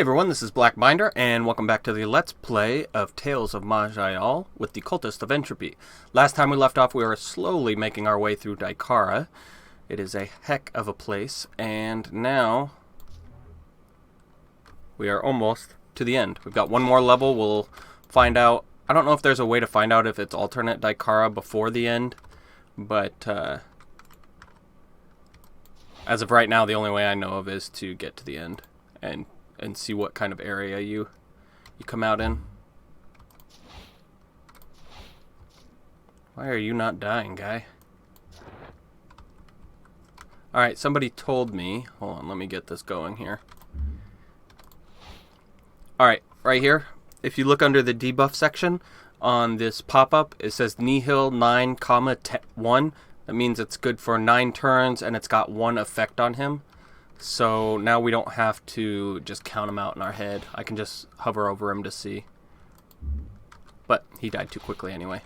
Hey everyone, this is Black Binder, and welcome back to the Let's Play of Tales of Maj'eyal with the Cultist of Entropy. Last time we left off, we were slowly making our way through Dai Kara. It is a heck of a place, and now we are almost to the end. We've got one more level. We'll find out. I don't know if there's a way to find out if it's alternate Dai Kara before the end, but as of right now, the only way I know of is to get to the end and see what kind of area you come out in. Why are you not dying, guy? Alright, somebody told me... Hold on, let me get this going here. Alright, right here, if you look under the debuff section on this pop-up, it says Nihil 9, 1. That means it's good for 9 turns and it's got 1 effect on him. So now we don't have to just count him out in our head. I can just hover over him to see. But he died too quickly anyway.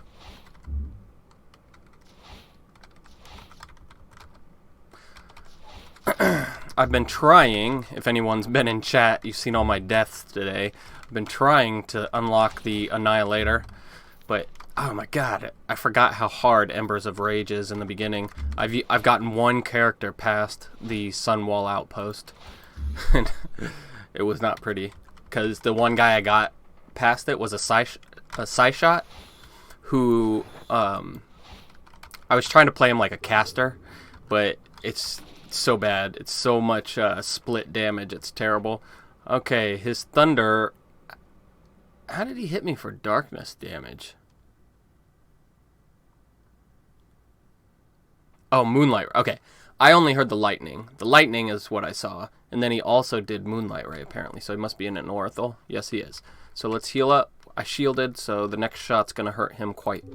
I've been trying, if anyone's been in chat, you've seen all my deaths today. I've been trying to unlock the Annihilator, but oh my god, I forgot how hard Embers of Rage is in the beginning. I've gotten one character past the Sunwall Outpost. And it was not pretty, because the one guy I got past it was a Psyshot, who, I was trying to play him like a caster, but it's so bad. It's so much split damage, it's terrible. Okay, his Thunder, how did he hit me for darkness damage? Oh, Moonlight. Okay. I only heard the lightning. The lightning is what I saw. And then he also did Moonlight Ray, apparently. So he must be in an Orthel. Yes, he is. So let's heal up. I shielded, so the next shot's going to hurt him quite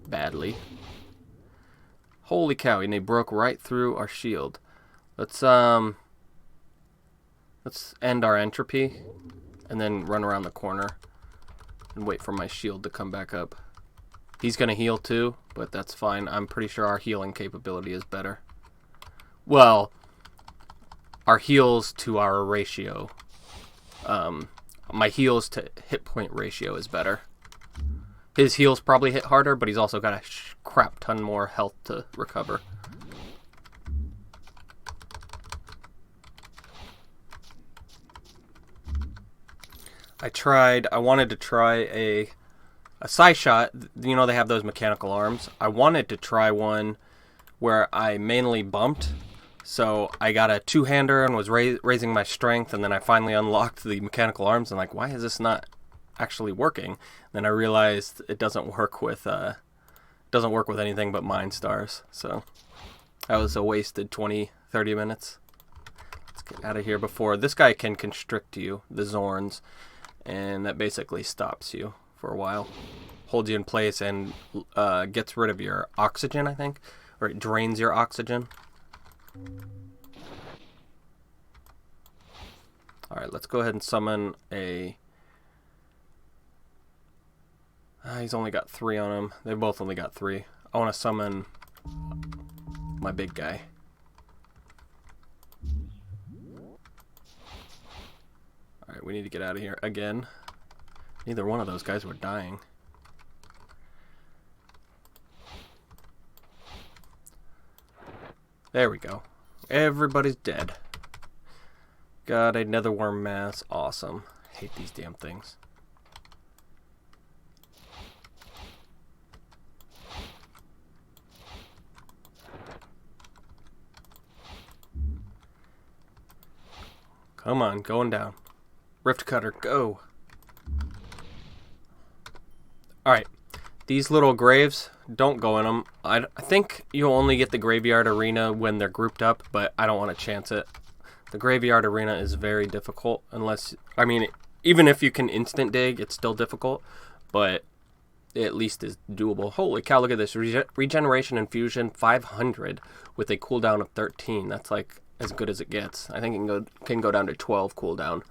badly. Holy cow, and they broke right through our shield. Let's end our entropy. And then run around the corner. And wait for my shield to come back up. He's going to heal too, but that's fine. I'm pretty sure our healing capability is better. Well, our heals to our ratio. My heals to hit point ratio is better. His heals probably hit harder, but he's also got a crap ton more health to recover. I wanted to try a Psyshot. You know, they have those mechanical arms. I wanted to try one where I mainly bumped. So I got a two-hander and was raising my strength, and then I finally unlocked the mechanical arms and like, why is this not actually working? Then I realized it doesn't work with anything but Mind Stars. So that was a wasted 20-30 minutes. Let's get out of here before this guy can constrict you, the Zorns, and that basically stops you for a while, holds you in place, and gets rid of your oxygen, I think, or it drains your oxygen. Alright, let's go ahead and summon a... he's only got 3 on him. They both only got 3. I want to summon my big guy. Alright, we need to get out of here again. Neither one of those guys were dying. There we go. Everybody's dead. Got a netherworm mass. Awesome. Hate these damn things. Come on, going down. Rift Cutter, go. Alright, these little graves, don't go in them. I think you'll only get the Graveyard Arena when they're grouped up, but I don't want to chance it. The Graveyard Arena is very difficult, unless, I mean, even if you can instant dig, it's still difficult, but it at least is doable. Holy cow, look at this. Regeneration Infusion 500 with a cooldown of 13. That's like as good as it gets. I think it can go down to 12 cooldown.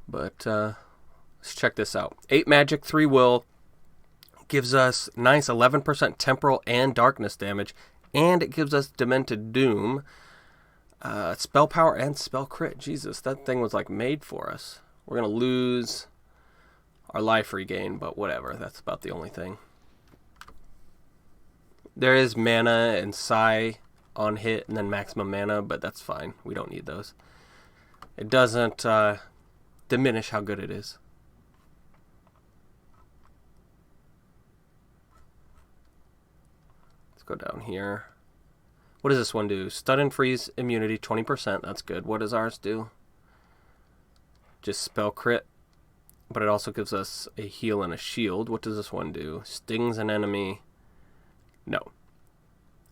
But, let's check this out. 8 magic, 3 will, gives us nice 11% temporal and darkness damage, and it gives us Demented Doom. Spell power and spell crit. Jesus, that thing was like made for us. We're going to lose our life regain, but whatever. That's about the only thing. There is mana and psi on hit and then maximum mana, but that's fine. We don't need those. It doesn't diminish how good it is. Let's go down here. What does this one do? Stun and freeze immunity 20%. That's good. What does ours do? Just spell crit. But it also gives us a heal and a shield. What does this one do? Stings an enemy. No.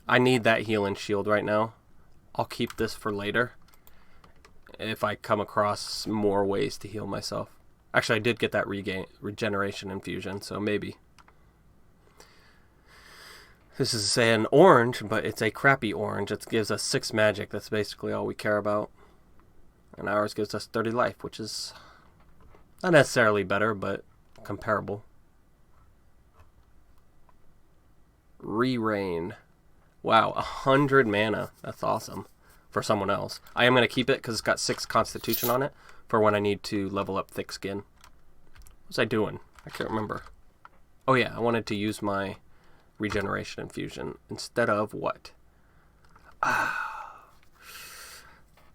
I need that heal and shield right now. I'll keep this for later if I come across more ways to heal myself. Actually, I did get that regeneration infusion, so maybe. This is an orange, but it's a crappy orange. It gives us 6 magic. That's basically all we care about. And ours gives us 30 life, which is not necessarily better, but comparable. Re-rain. Wow, 100 mana. That's awesome for someone else. I am going to keep it because it's got 6 constitution on it for when I need to level up thick skin. What was I doing? I can't remember. Oh yeah, I wanted to use my regeneration infusion instead of what?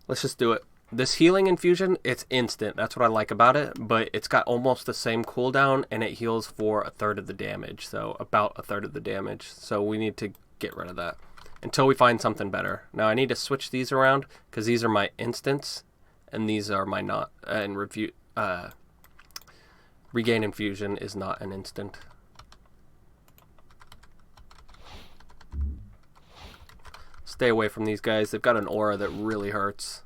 Let's just do it. This healing infusion, it's instant. That's what I like about it, but it's got almost the same cooldown and it heals for 1/3 of the damage. So about 1/3 of the damage. So we need to get rid of that until we find something better. Now I need to switch these around because these are my instants and these are my not. And regain infusion is not an instant. Stay away from these guys. They've got an aura that really hurts.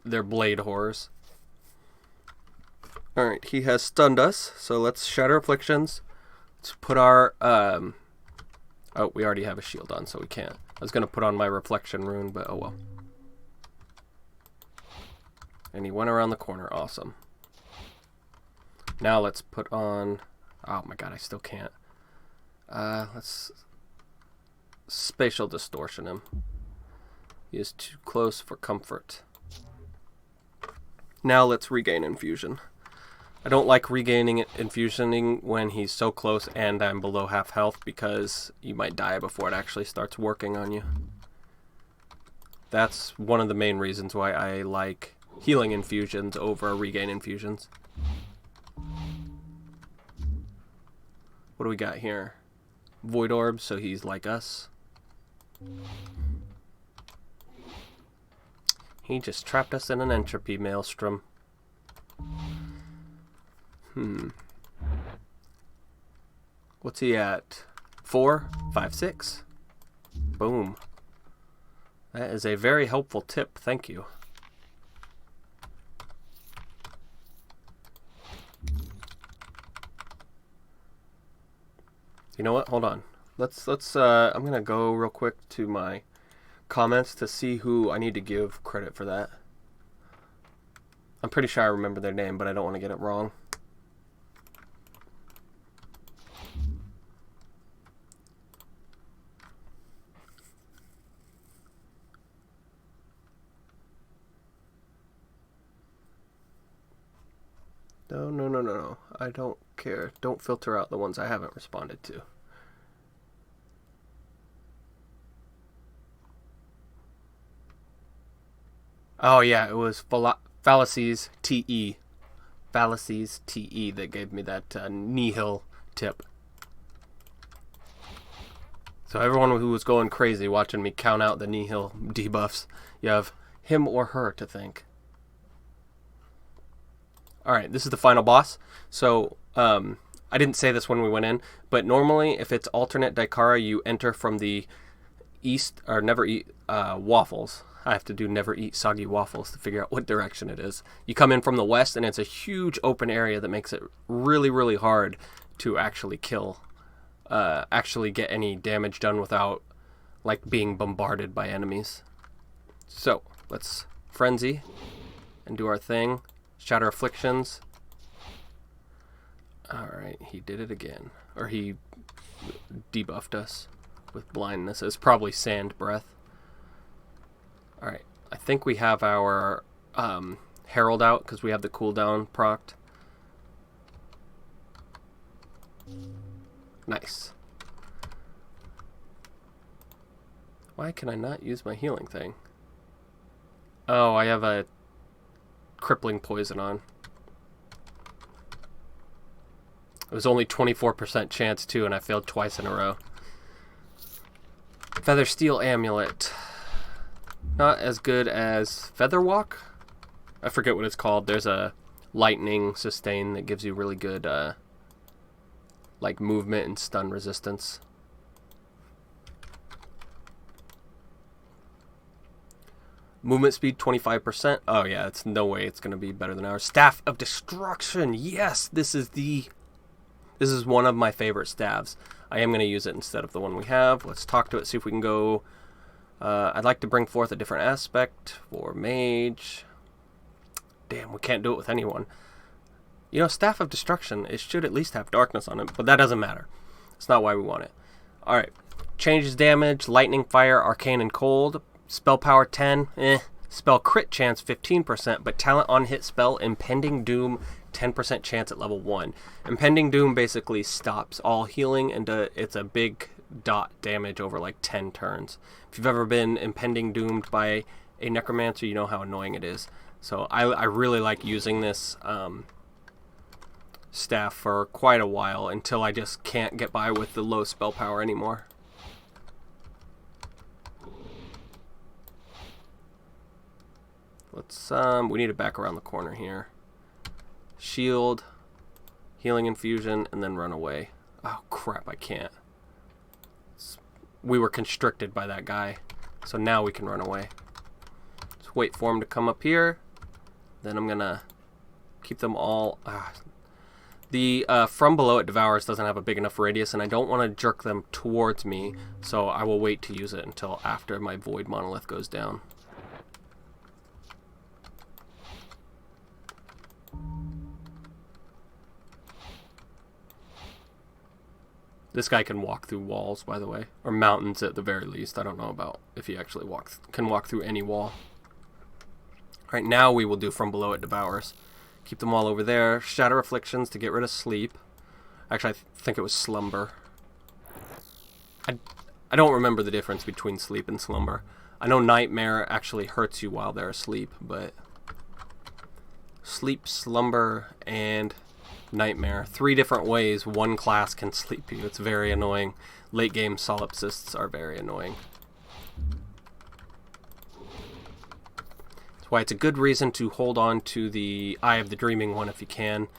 They're blade horrors. Alright, he has stunned us, so let's shatter afflictions. Let's put our oh, we already have a shield on, so we can't. I was gonna put on my reflection rune, but oh well. And he went around the corner. Awesome. Now let's put on, oh my god, I still can't. Let's spatial distortion him. He is too close for comfort. Now let's regain infusion. I don't like regaining infusioning when he's so close and I'm below half health because you might die before it actually starts working on you. That's one of the main reasons why I like healing infusions over regain infusions. What do we got here? Void orb, so he's like us. He just trapped us in an entropy maelstrom. What's he at? 4, 5, 6. Boom. That is a very helpful tip. Thank you. You know what? Hold on. Let's I'm gonna go real quick to my comments to see who I need to give credit for that. I'm pretty sure I remember their name, but I don't want to get it wrong. No. I don't care. Don't filter out the ones I haven't responded to. Oh yeah, it was Fallacies TE. Fallacies TE that gave me that nihil tip. So everyone who was going crazy watching me count out the nihil debuffs, you have him or her to thank. Alright, this is the final boss. So, I didn't say this when we went in, but normally if it's alternate Daikara, you enter from the east, or never eat waffles. I have to do never eat soggy waffles to figure out what direction it is. You come in from the west, and it's a huge open area that makes it really, really hard to actually kill. Actually get any damage done without, like, being bombarded by enemies. So, let's frenzy and do our thing. Shatter afflictions. Alright, he did it again. Or he debuffed us with blindness. It's probably sand breath. Alright, I think we have our Herald out because we have the cooldown procced. Nice. Why can I not use my healing thing? Oh, I have a crippling poison on. It was only 24% chance too, and I failed twice in a row. Feather Steel Amulet. Not as good as Feather Walk? I forget what it's called. There's a lightning sustain that gives you really good like movement and stun resistance. Movement speed 25%. Oh yeah, it's no way it's gonna be better than ours. Staff of Destruction. Yes, this is one of my favorite staves. I am gonna use it instead of the one we have. Let's talk to it, see if we can go. I'd like to bring forth a different aspect for mage. Damn, we can't do it with anyone. You know, Staff of Destruction, it should at least have darkness on it, but that doesn't matter. It's not why we want it. Alright. Changes damage, lightning, fire, arcane, and cold. Spell power 10, Spell crit chance 15%, but talent on hit spell, Impending Doom, 10% chance at level 1. Impending Doom basically stops all healing, and it's a big dot damage over like 10 turns. If you've ever been Impending Doomed by a Necromancer, you know how annoying it is. So I really like using this staff for quite a while until I just can't get by with the low spell power anymore. Let's we need to back around the corner here. Shield, healing infusion, and then run away. Oh crap, I can't. We were constricted by that guy, so now we can run away. Just wait for him to come up here. Then I'm gonna keep them all. The From Below It Devours doesn't have a big enough radius, and I don't want to jerk them towards me, so I will wait to use it until after my Void Monolith goes down. This guy can walk through walls, by the way, or mountains at the very least. I don't know about if he actually can walk through any wall. Right now we will do From Below It Devours. Keep them all over there. Shatter Afflictions to get rid of sleep. Actually, I think it was slumber. I don't remember the difference between sleep and slumber. I know Nightmare actually hurts you while they're asleep, but sleep, slumber, and Nightmare. 3 different ways one class can sleep you. It's very annoying. Late game solipsists are very annoying. That's why it's a good reason to hold on to the Eye of the Dreaming one if you can.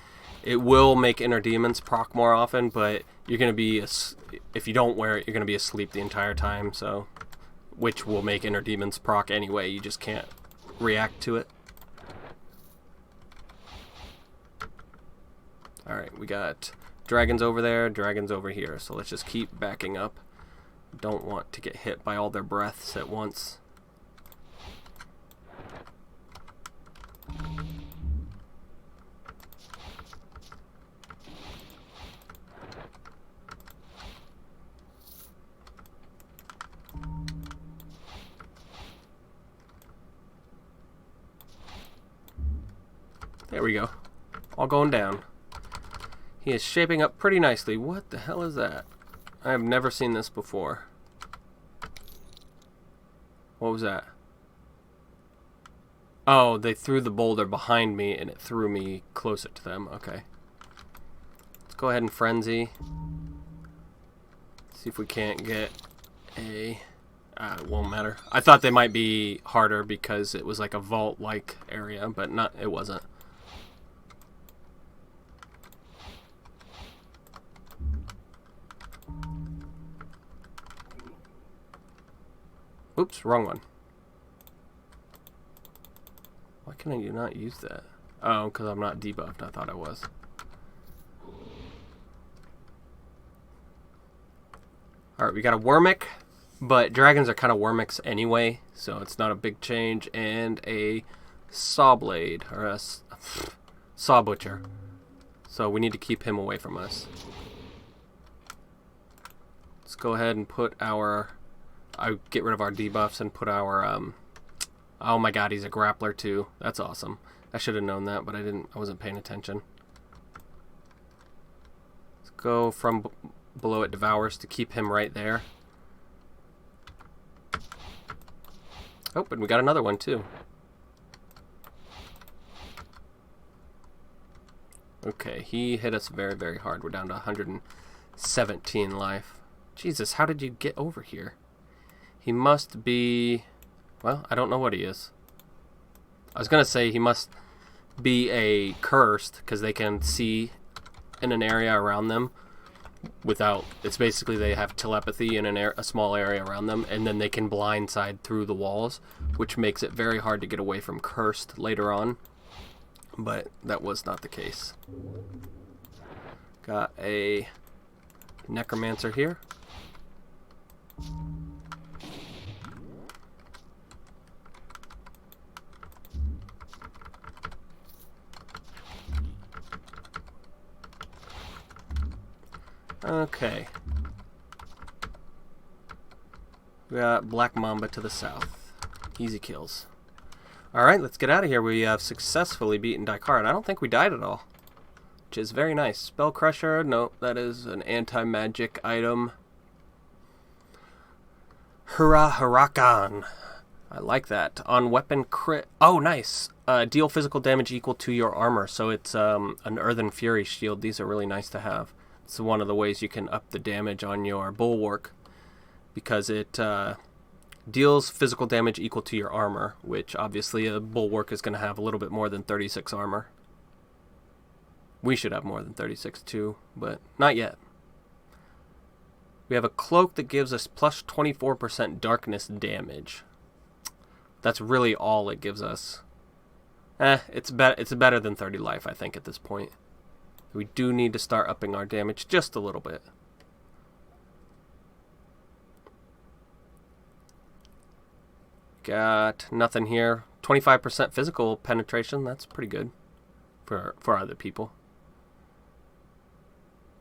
It will make Inner Demons proc more often, but you're going to be, if you don't wear it, you're going to be asleep the entire time, so, which will make Inner Demons proc anyway. You just can't react to it. Alright, we got dragons over there, dragons over here, so let's just keep backing up. Don't want to get hit by all their breaths at once. There we go. All going down. He is shaping up pretty nicely. What the hell is that? I have never seen this before. What was that? Oh, they threw the boulder behind me and it threw me closer to them. Okay. Let's go ahead and frenzy. See if we can't get a... it won't matter. I thought they might be harder because it was like a vault-like area, but not. It wasn't. Oops, wrong one. Why can I not use that? Oh, because I'm not debuffed. I thought I was. Alright, we got a Wormic, but dragons are kind of Wormics anyway, so it's not a big change. And a Sawblade, or a Saw Butcher. So we need to keep him away from us. Let's go ahead and put our... get rid of our debuffs and put our Oh my god, he's a grappler too. That's awesome. I should have known that, but I wasn't paying attention. Let's go from below it devours to keep him right there. Oh, and we got another one too. Okay, he hit us very, very hard. We're down to 117 life. Jesus, how did you get over here? He must be... Well, I don't know what he is. I was going to say he must be a cursed, because they can see in an area around them without... It's basically they have telepathy in a small area around them, and then they can blindside through the walls, which makes it very hard to get away from cursed later on. But that was not the case. Got a necromancer here. Okay. We got Black Mamba to the south. Easy kills. Alright, let's get out of here. We have successfully beaten Dai Kara, and I don't think we died at all. Which is very nice. Spell Crusher, no, that is an anti-magic item. Hurrah Hurakan. I like that. On weapon crit. Oh, nice. Deal physical damage equal to your armor. So it's an Earthen Fury shield. These are really nice to have. It's one of the ways you can up the damage on your bulwark, because it deals physical damage equal to your armor, which obviously a bulwark is going to have a little bit more than 36 armor. We should have more than 36 too, but not yet. We have a cloak that gives us plus 24% darkness damage. That's really all it gives us. It's better than 30 life, I think, at this point. We do need to start upping our damage just a little bit. Got nothing here. 25% physical penetration. That's pretty good for other people.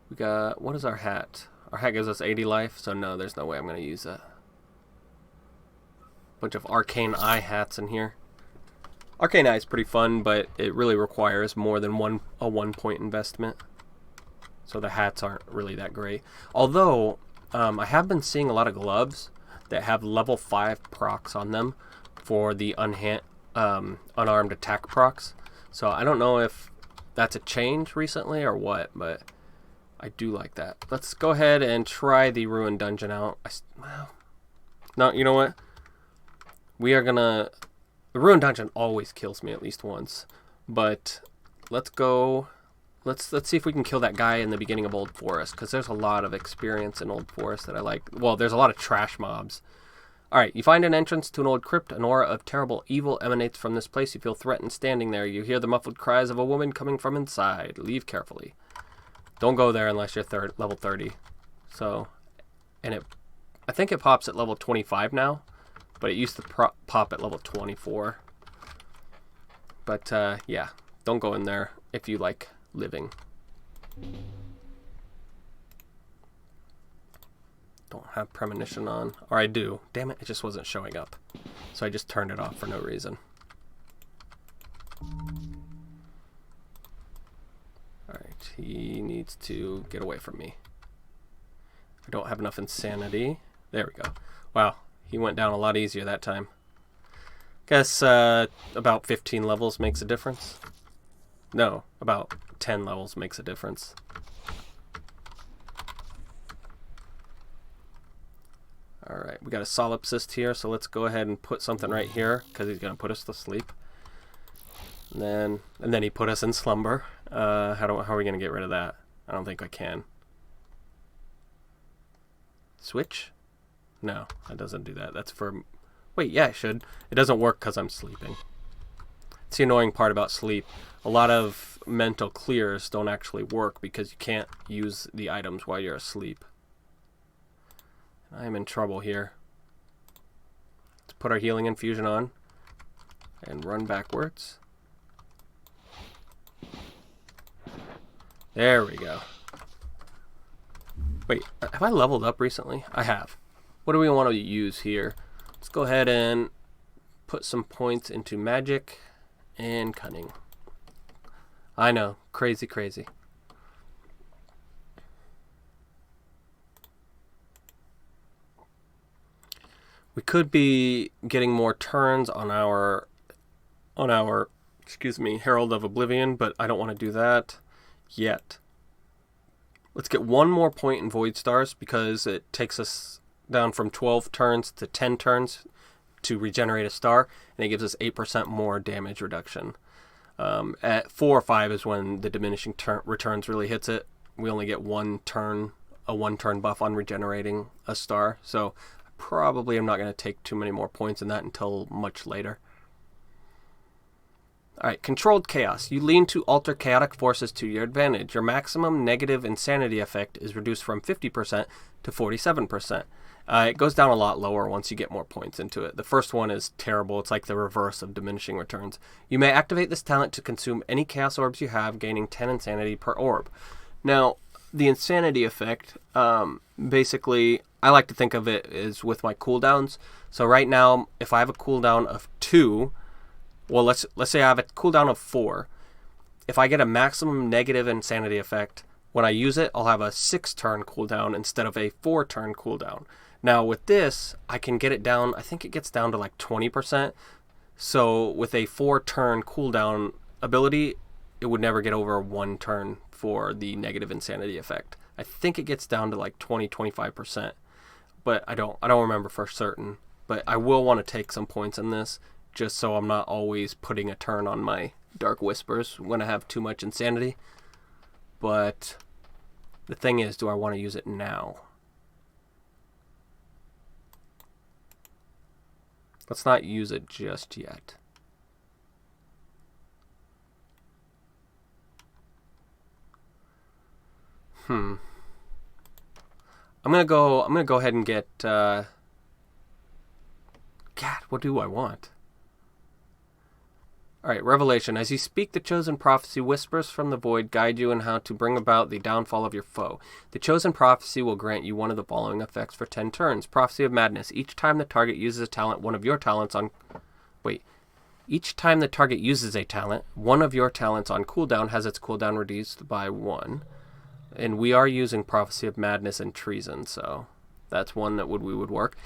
We got... What is our hat? Our hat gives us 80 life, so no, there's no way I'm going to use that. Bunch of Arcane Eye hats in here. Arcane Eye is pretty fun, but it really requires more than a 1 point investment. So the hats aren't really that great. Although, I have been seeing a lot of gloves that have level 5 procs on them for the unarmed attack procs. So I don't know if that's a change recently or what, but I do like that. Let's go ahead and try the Ruined Dungeon out. Well, no, you know what? We are gonna... The Ruined Dungeon always kills me at least once. But let's go... Let's see if we can kill that guy in the beginning of Old Forest, because there's a lot of experience in Old Forest that I like. Well, there's a lot of trash mobs. Alright, you find an entrance to an old crypt. An aura of terrible evil emanates from this place. You feel threatened standing there. You hear the muffled cries of a woman coming from inside. Leave carefully. Don't go there unless you're level 30. So, and I think it pops at level 25 now, but it used to pop at level 24. But, yeah, don't go in there if you like living. Don't have premonition on. Or I do. Damn it, it just wasn't showing up. So I just turned it off for no reason. Alright, he needs to get away from me. I don't have enough insanity. There we go. Wow, he went down a lot easier that time. Guess about 15 levels makes a difference. No, about 10 levels makes a difference. Alright, we got a solipsist here, so let's go ahead and put something right here, because he's going to put us to sleep. And then he put us in slumber. How are we going to get rid of that? I don't think I can. Switch? No, that doesn't do that. That's for... Wait, yeah, it should. It doesn't work because I'm sleeping. It's the annoying part about sleep. A lot of mental clears don't actually work because you can't use the items while you're asleep. I'm in trouble here. Let's put our healing infusion on and run backwards. There we go. Wait, have I leveled up recently? I have. What do we want to use here? Let's go ahead and put some points into magic and cunning. I know, crazy, crazy. We could be getting more turns on our Herald of Oblivion, but I don't want to do that yet. Let's get one more point in Void Stars because it takes us down from 12 turns to 10 turns to regenerate a star, and it gives us 8% more damage reduction. At 4 or 5 is when the diminishing returns really hits it. We only get a 1 turn buff on regenerating a star, so probably I'm not going to take too many more points in that until much later. Alright, Controlled Chaos. You lean to alter chaotic forces to your advantage. Your maximum negative insanity effect is reduced from 50% to 47%. It goes down a lot lower once you get more points into it. The first one is terrible. It's like the reverse of diminishing returns. You may activate this talent to consume any chaos orbs you have, gaining 10 insanity per orb. Now, the insanity effect, basically, I like to think of it as with my cooldowns. So right now, if I have a cooldown of 2, well, let's say I have a cooldown of 4. If I get a maximum negative insanity effect, when I use it, I'll have a 6-turn cooldown instead of a 4-turn cooldown. Now with this, I can get it down, I think it gets down to like 20%. So with a 4-turn cooldown ability, it would never get over 1 turn for the negative insanity effect. I think it gets down to like 20-25%, but I don't remember for certain. But I will want to take some points in this, just so I'm not always putting a turn on my Dark Whispers when I have too much insanity. But the thing is, do I want to use it now? Let's not use it just yet. I'm gonna go ahead and get God, what do I want? Alright, Revelation. As you speak, the chosen prophecy whispers from the void guide you in how to bring about the downfall of your foe. The chosen prophecy will grant you one of the following effects for 10 turns. Prophecy of Madness. Each time the target uses a talent, Each time the target uses a talent, one of your talents on cooldown has its cooldown reduced by 1. And we are using Prophecy of Madness and Treason, so that's one that we would work.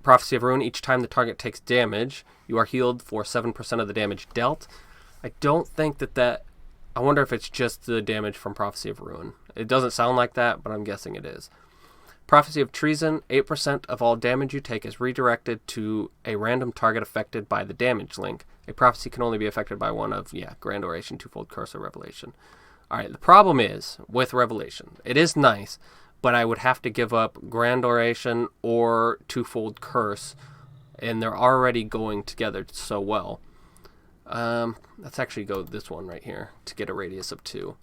Prophecy of Ruin. Each time the target takes damage, you are healed for 7% of the damage dealt. I don't think that... I wonder if it's just the damage from Prophecy of Ruin. It doesn't sound like that, but I'm guessing it is. Prophecy of Treason. 8% of all damage you take is redirected to a random target affected by the damage link. A prophecy can only be affected by one of, Grand Oration, Twofold Curse, or Revelation. Alright, the problem is, with Revelation, it is nice, but I would have to give up Grand Oration or Twofold Curse, and they're already going together so well. Let's actually go this one right here to get a radius of 2.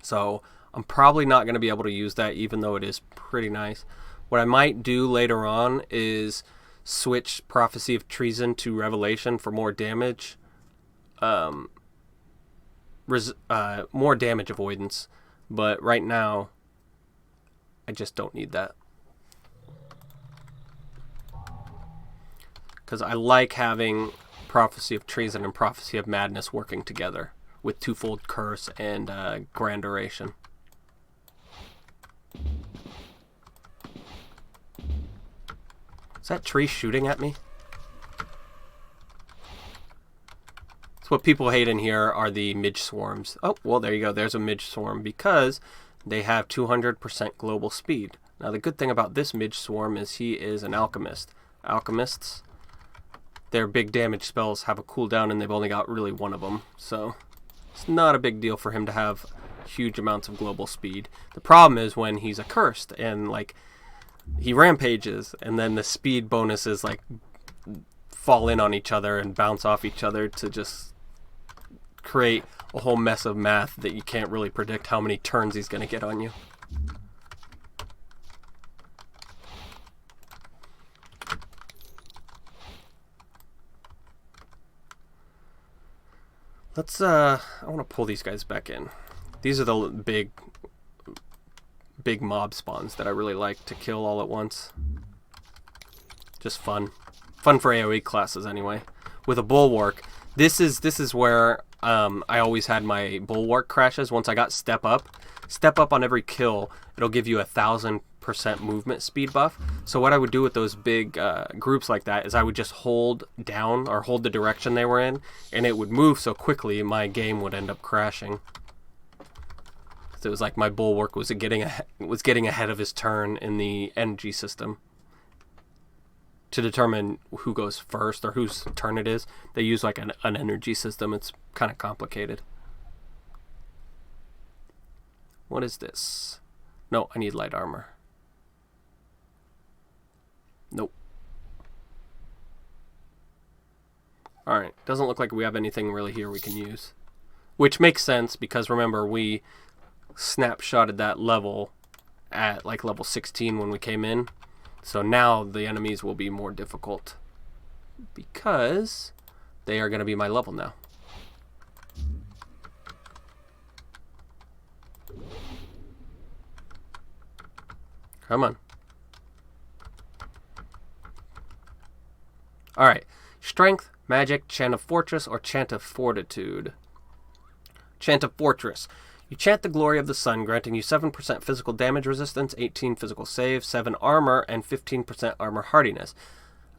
So I'm probably not going to be able to use that, even though it is pretty nice. What I might do later on is switch Prophecy of Treason to Revelation for more damage. More damage avoidance. But right now, I just don't need that. Because I like having Prophecy of Treason and Prophecy of Madness working together with Twofold Curse and Grand Oration. Is that tree shooting at me? So what people hate in here are the midge swarms. Oh, well, there you go. There's a midge swarm because they have 200% global speed. Now, the good thing about this midge swarm is he is an alchemist. Alchemists, their big damage spells have a cooldown, and they've only got really one of them. So it's not a big deal for him to have huge amounts of global speed. The problem is when he's accursed and, like, he rampages, and then the speed bonuses, like, fall in on each other and bounce off each other to just create a whole mess of math that you can't really predict how many turns he's going to get on you. Let's, I want to pull these guys back in. These are the big mob spawns that I really like to kill all at once. Just fun. Fun for AoE classes anyway. With a bulwark, this is where I always had my bulwark crashes. Once I got step up on every kill, it'll give you 1,000% movement speed buff. So what I would do with those big groups like that is I would just hold down or hold the direction they were in, and it would move so quickly my game would end up crashing. So it was like my bulwark was getting ahead of his turn in the energy system. To determine who goes first or whose turn it is, they use like an energy system. It's kind of complicated. What is this? No, I need light armor. Nope. Alright, doesn't look like we have anything really here we can use. Which makes sense because remember, we snapshotted that level at like level 16 when we came in. So now the enemies will be more difficult because they are going to be my level now. Come on. Alright. Strength, Magic, Chant of Fortress, or Chant of Fortitude. Chant of Fortress. You chant the glory of the sun, granting you 7% physical damage resistance, 18 physical save, 7 armor, and 15% armor hardiness.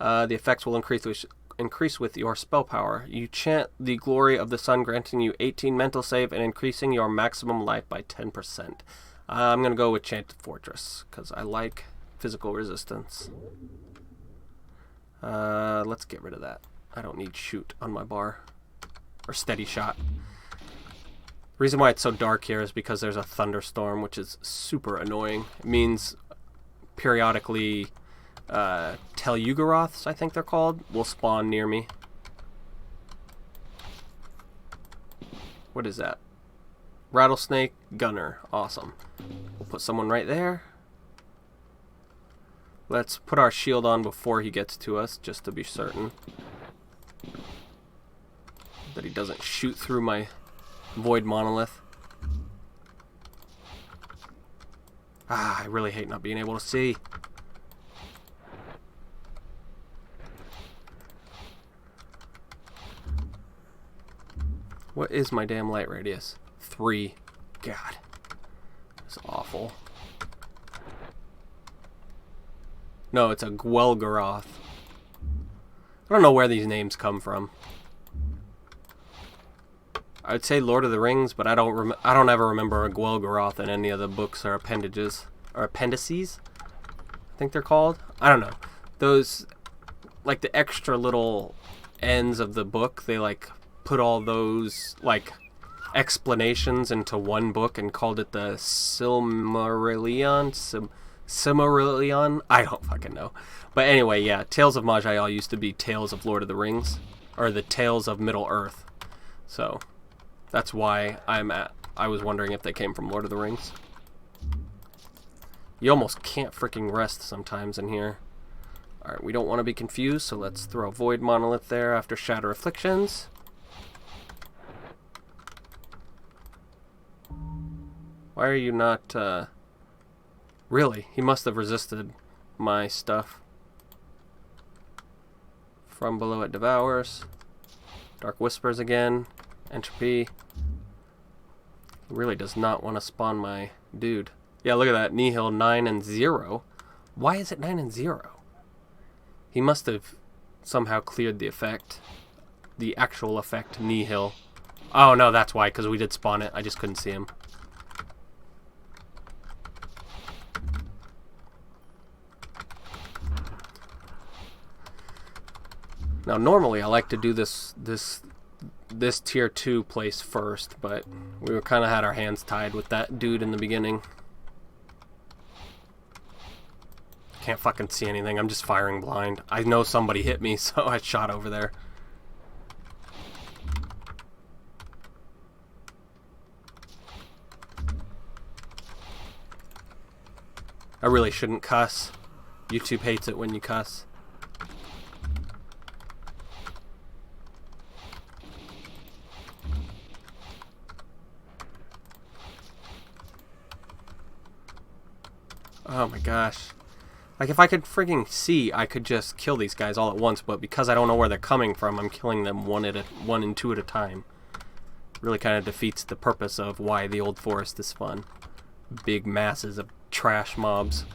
The effects will increase with your spell power. You chant the glory of the sun, granting you 18 mental save and increasing your maximum life by 10%. I'm going to go with Chant of Fortress, because I like physical resistance. Let's get rid of that. I don't need shoot on my bar. Or steady shot. The reason why it's so dark here is because there's a thunderstorm, which is super annoying. It means periodically Tel'Ugoroths, I think they're called, will spawn near me. What is that? Rattlesnake Gunner. Awesome. We'll put someone right there. Let's put our shield on before he gets to us, just to be certain that he doesn't shoot through my Void Monolith. I really hate not being able to see. What is my damn light radius? 3. God. It's awful. No, it's a Gwelgoroth. I don't know where these names come from. I would say Lord of the Rings, but I don't ever remember a Gwelgoroth in any of the books or appendices. Or appendices? I think they're called. I don't know. Those, like the extra little ends of the book, they like put all those like explanations into one book and called it the Silmarillion. Silmarillion? I don't fucking know. But anyway, yeah, Tales of Maj'eyal used to be Tales of Lord of the Rings, or the Tales of Middle Earth. So that's why I was wondering if they came from Lord of the Rings. You almost can't freaking rest sometimes in here. Alright, we don't want to be confused, so let's throw Void Monolith there after Shatter Afflictions. Why are you not, Really? He must have resisted my stuff. From below it devours. Dark Whispers again. Entropy. He really does not want to spawn my dude. Yeah, look at that. Nihil 9 and 0. Why is it 9 and 0? He must have somehow cleared the effect. The actual effect, Nihil. Oh, no, that's why, because we did spawn it. I just couldn't see him. Now, normally I like to do this tier 2 place first, but we were kind of had our hands tied with that dude in the beginning. Can't fucking see anything. I'm just firing blind. I know somebody hit me, so I shot over there. I really shouldn't cuss. YouTube hates it when you cuss. Oh my gosh. Like, if I could freaking see, I could just kill these guys all at once, but because I don't know where they're coming from, I'm killing them one and two at a time. Really kind of defeats the purpose of why the old forest is fun. Big masses of trash mobs.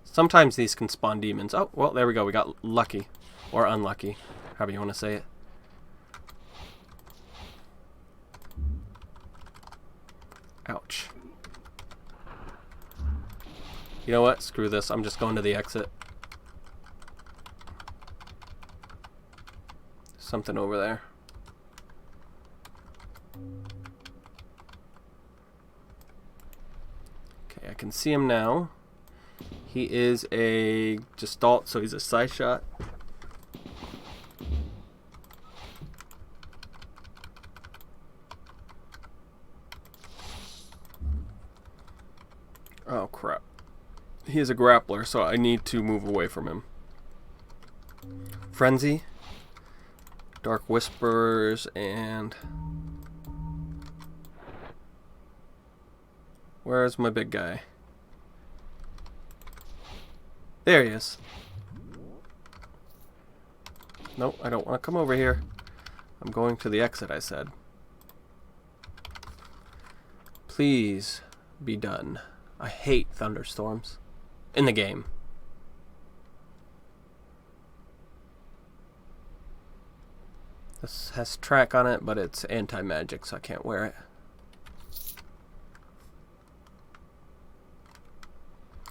Sometimes these can spawn demons. Oh, well, there we go. We got lucky. Or unlucky. However you want to say it. Ouch. You know what? Screw this. I'm just going to the exit. Something over there. Okay, I can see him now. He is a Gestalt, so he's a side shot. Oh crap. He is a grappler, so I need to move away from him. Frenzy, Dark Whisperers, and... Where's my big guy? There he is. Nope, I don't want to come over here. I'm going to the exit, I said. Please be done. I hate thunderstorms. In the game. This has track on it, but it's anti-magic, so I can't wear it.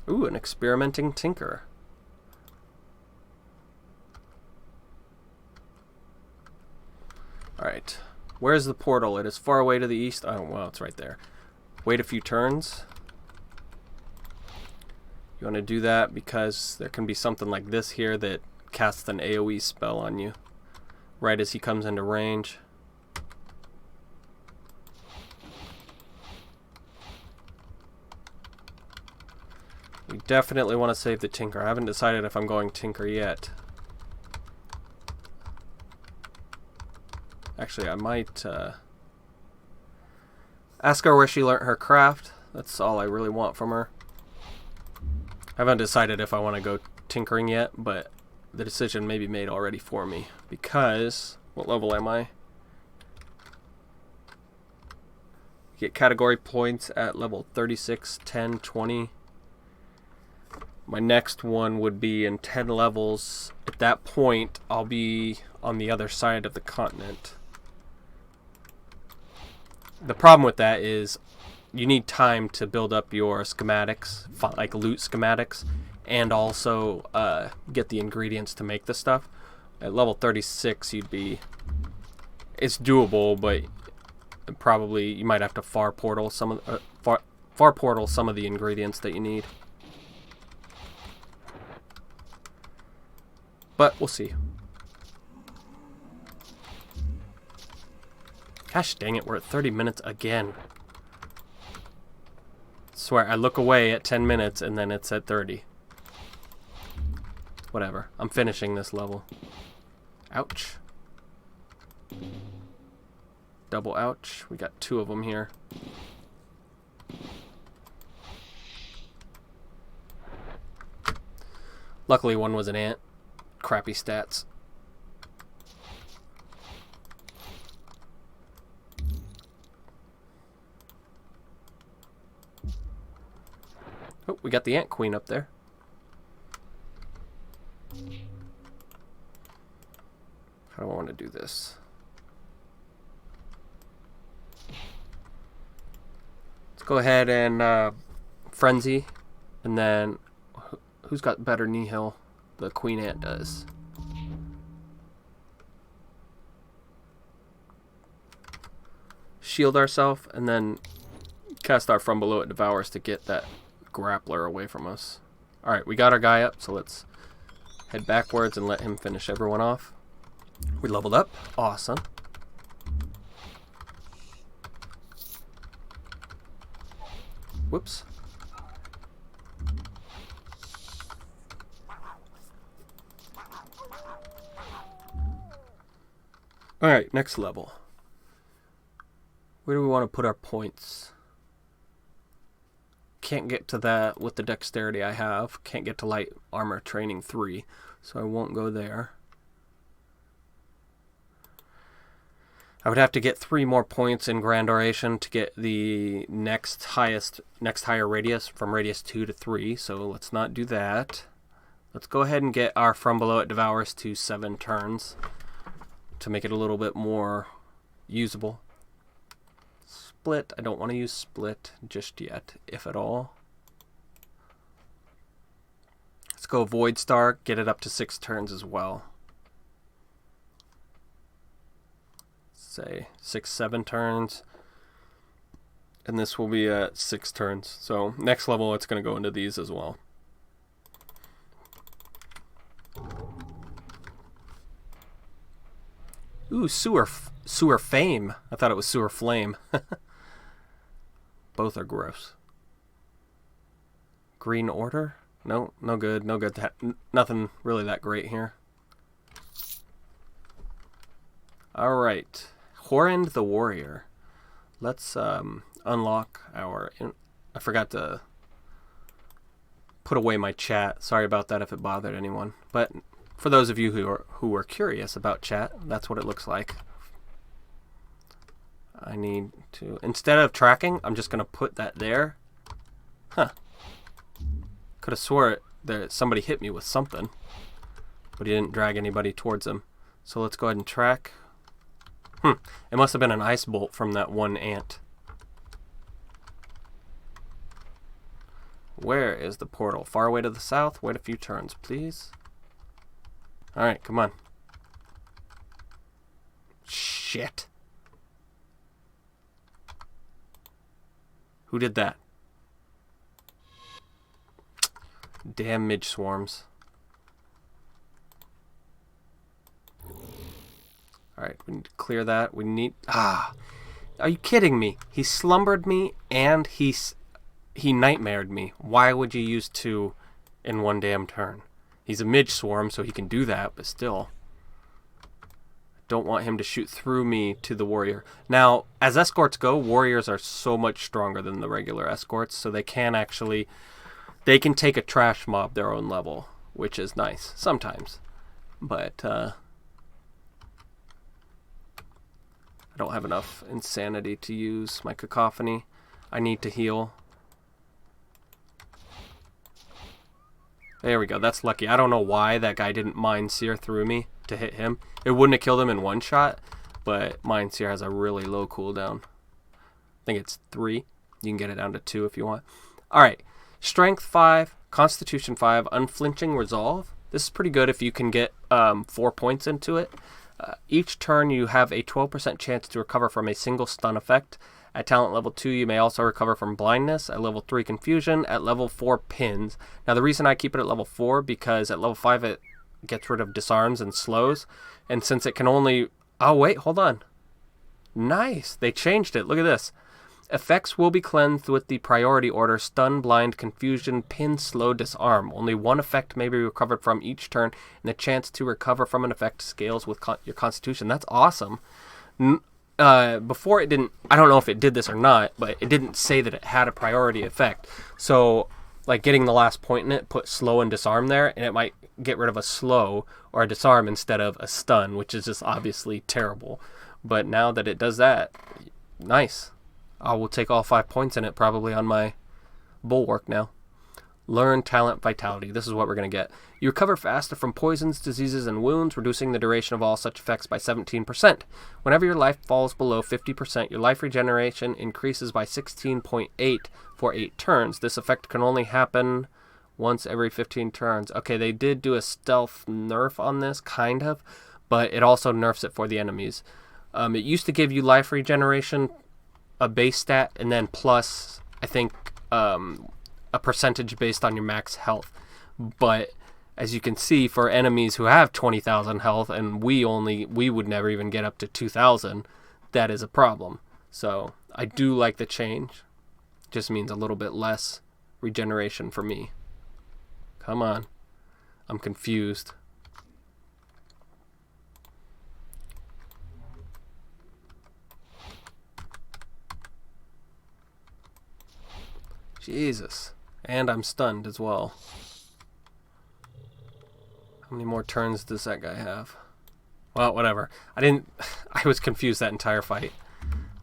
Ooh, an experimenting tinker. Alright. Where's the portal? It is far away to the east. Oh, well, it's right there. Wait a few turns. You want to do that because there can be something like this here that casts an AoE spell on you right as he comes into range. We definitely want to save the Tinker. I haven't decided if I'm going Tinker yet. Actually, I might ask her where she learnt her craft. That's all I really want from her. I haven't decided if I want to go tinkering yet, but the decision may be made already for me. Because, what level am I? Get category points at level 36, 10, 20. My next one would be in 10 levels. At that point, I'll be on the other side of the continent. The problem with that is you need time to build up your schematics, like loot schematics, and also get the ingredients to make the stuff. At level 36, you'd be... It's doable, but probably you might have to far portal some of the ingredients that you need. But we'll see. Gosh dang it, we're at 30 minutes again. Swear, I look away at 10 minutes and then it's at 30. Whatever. I'm finishing this level. Ouch. Double ouch. We got 2 of them here. Luckily one was an ant. Crappy stats. Oh, we got the ant queen up there. How do I want to do this? Let's go ahead and frenzy, and then who's got better nihil? The queen ant does. Shield ourselves, and then cast our From Below It Devours to get that grappler away from us. Alright, we got our guy up, so let's head backwards and let him finish everyone off. We leveled up. Awesome. Whoops. Alright, next level. Where do we want to put our points? Can't get to that with the dexterity I have. Can't get to light armor training 3, so I won't go there. I would have to get 3 more points in Grand Oration to get the next higher radius from radius 2 to 3, so let's not do that. Let's go ahead and get our From Below It Devours to 7 turns to make it a little bit more usable. Split, I don't want to use split just yet, if at all. Let's go Void Star, get it up to 6 turns as well. Say 6, 7 turns. And this will be at 6 turns. So next level it's going to go into these as well. Ooh, Sewer Fame. I thought it was Sewer Flame. Both are gross. Green Order? No, no good. No good. Nothing really that great here. Alright. Horrend the Warrior. Let's unlock our... I forgot to put away my chat. Sorry about that if it bothered anyone. But for those of you who are curious about chat, that's what it looks like. I need to... Instead of tracking, I'm just going to put that there. Huh. Could have swore that somebody hit me with something, but he didn't drag anybody towards him. So let's go ahead and track. It must have been an ice bolt from that one ant. Where is the portal? Far away to the south. Wait a few turns, please. Alright, come on. Shit. Who did that? Damn midge swarms. Alright, we need to clear that. We need... Ah! Are you kidding me? He slumbered me and he nightmared me. Why would you use 2 in one damn turn? He's a midge swarm, so he can do that, but still. Don't want him to shoot through me to the warrior. Now, as escorts go, warriors are so much stronger than the regular escorts, so they can actually... They can take a trash mob their own level, which is nice, sometimes. But, I don't have enough insanity to use my cacophony. I need to heal. There we go, that's lucky. I don't know why that guy didn't Mind Sear through me to hit him. It wouldn't have killed him in one shot, but Mind Sear has a really low cooldown. I think it's 3. You can get it down to 2 if you want. Alright, Strength 5, Constitution 5, Unflinching Resolve. This is pretty good if you can get 4 points into it. Each turn you have a 12% chance to recover from a single stun effect. At talent level 2 you may also recover from blindness. At level 3 confusion. At level 4 pins. Now the reason I keep it at level 4 because at level 5 it gets rid of disarms and slows. And since it can only... Oh wait, hold on. Nice, they changed it. Look at this. Effects will be cleansed with the priority order stun, blind, confusion, pin, slow, disarm. Only one effect may be recovered from each turn, and the chance to recover from an effect scales with your constitution. That's awesome. Before it didn't, I don't know if it did this or not, but it didn't say that it had a priority effect. So, like getting the last point in it, put slow and disarm there, and it might get rid of a slow or a disarm instead of a stun, which is just obviously terrible. But now that it does that, nice. I will take all 5 points in it probably on my bulwark now. Learn Talent Vitality. This is what we're going to get. You recover faster from poisons, diseases, and wounds, reducing the duration of all such effects by 17%. Whenever your life falls below 50%, your life regeneration increases by 16.8 for 8 turns. This effect can only happen once every 15 turns. Okay, they did do a stealth nerf on this, kind of, but it also nerfs it for the enemies. It used to give you life regeneration, a base stat, and then plus, I think, a percentage based on your max health. But as you can see, for enemies who have 20,000 health, and we would never even get up to 2,000, that is a problem. So I do like the change. Just means a little bit less regeneration for me. Come on. I'm confused. Jesus. And I'm stunned as well. How many more turns does that guy have? Well, whatever. I was confused that entire fight.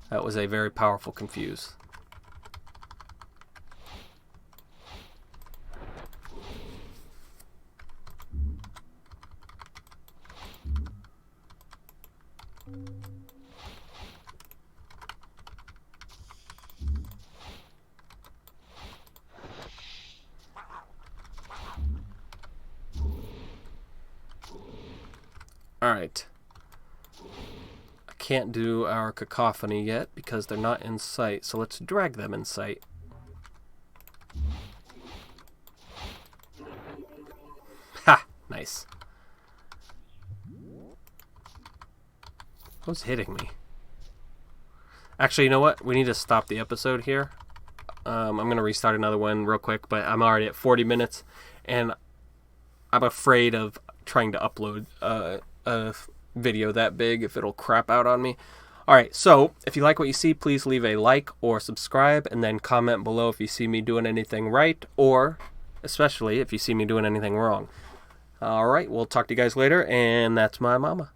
That was a very powerful confuse. Alright. I can't do our cacophony yet because they're not in sight, so let's drag them in sight. Ha! Nice. Who's hitting me? Actually, you know what? We need to stop the episode here. I'm going to restart another one real quick, but I'm already at 40 minutes, and I'm afraid of trying to upload a video that big if it'll crap out on me. Alright, so if you like what you see, please leave a like or subscribe, and then comment below if you see me doing anything right, or especially if you see me doing anything wrong. Alright, we'll talk to you guys later, and that's my mama.